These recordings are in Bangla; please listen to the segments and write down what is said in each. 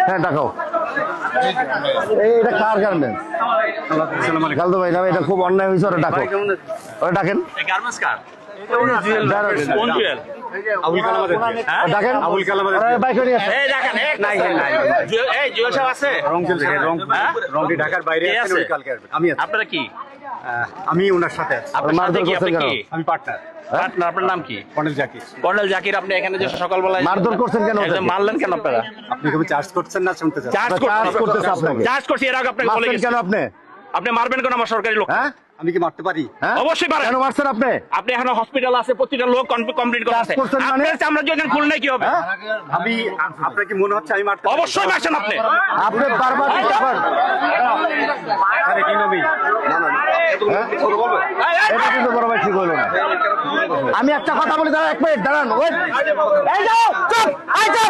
হ্যাঁ ডাকাও। এটা কার গার্মেন্টস? গালদো ভাই না, এটা খুব অন্যায় হয়েছে। ওরা ডাকো, ওরা ডাকেন। আপনারা কি? আমি ওনার সাথে আছি। আমি পার্টনার। আপনার নাম কি? কর্নেল জাকির। কর্নেল জাকির, আপনি এখানে যে সকালবেলায় মারধর করছেন কেন? মারলেন কেন আপনারা? আপনি কি চার্জ করছেন না শুনতে চাচ্ছেন? চার্জ করতেছে আপনাকে। চার্জ করছি, এর আগে আপনাকে বলে গেছি। কেন আপনি? আপনি মারবেন কেন আমার সরকারি লোক? হ্যাঁ, আমি কি মারতে পারি? অবশ্যই পারেন। কেন মারছেন আপনি? আপনি এখন হসপিটাল আছে, প্রতিটা লোক কমপ্লিট করে আছে। আমরা যদি খুল নাই কি হবে? আমি আপনার কি মনে হচ্ছে আমি মারতে পারি? অবশ্যই মারছেন আপনি। আপনি বারবার আরে কি নবী? এটা কিন্তু বড় ভাই ঠিক হলো না। আমি একটা কথা বলি, দাঁড়ান 1 মিনিট দাঁড়ান। এই যাও, চুপ, এই যাও।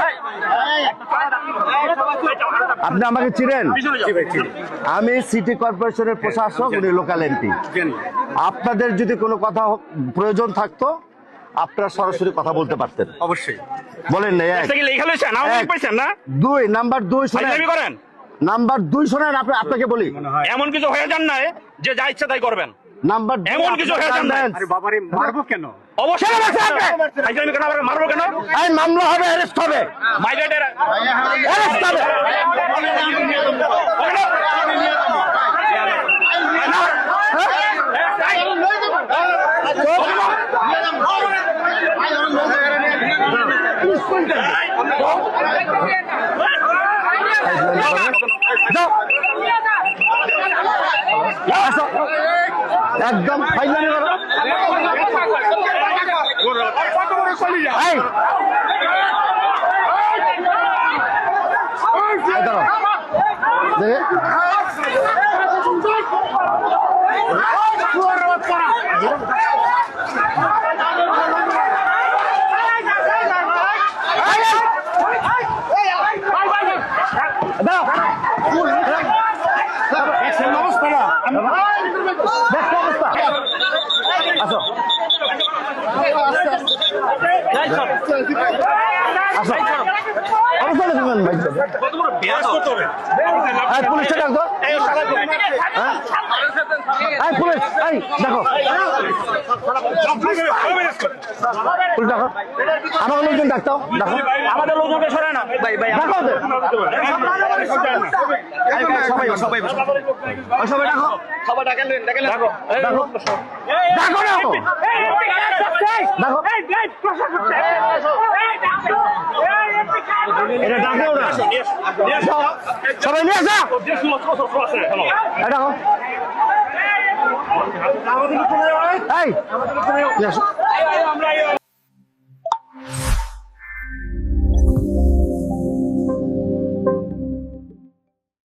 আপনি আমাকে চিনেন? আমি সিটি কর্পোরেশনের প্রশাসক, উনি লোকাল এমপি। আপনাদের যদি কোনো কথা প্রয়োজন থাকতো আপনারা সরাসরি কথা বলতে পারতেন। অবশ্যই বলেন না। নাম্বার 2 শোনেন, নাম্বার 2 শোনেন। আপনাকে বলি, এমন কিছু হয়ে যান না যে যা ইচ্ছা তাই করবেন। নাম্বার এমন কিছু হয়ে যান না। আরে বাবারে মারবো কেন? অবশ্যই মারবো কেন? এই মামলা হবে, অ্যারেস্ট হবে, মাইগ্রেটের অ্যারেস্ট হবে। একদম ফাইনালি পুলিশটা ডাকো। পুলিশ দেখো, পুলিশ ডাকো। আমার লোকজন ডাকতাম, ডাকো। আমাদের লোকজনকে সরায় না। ডাকো ওদের। সবাই ডাকো, সবাই ডাকেন। ডাকো, ডাকো, ডাকো, ডাকো। এটা ডাকেও না, সবাই নিয়ে আসা। দেখো এই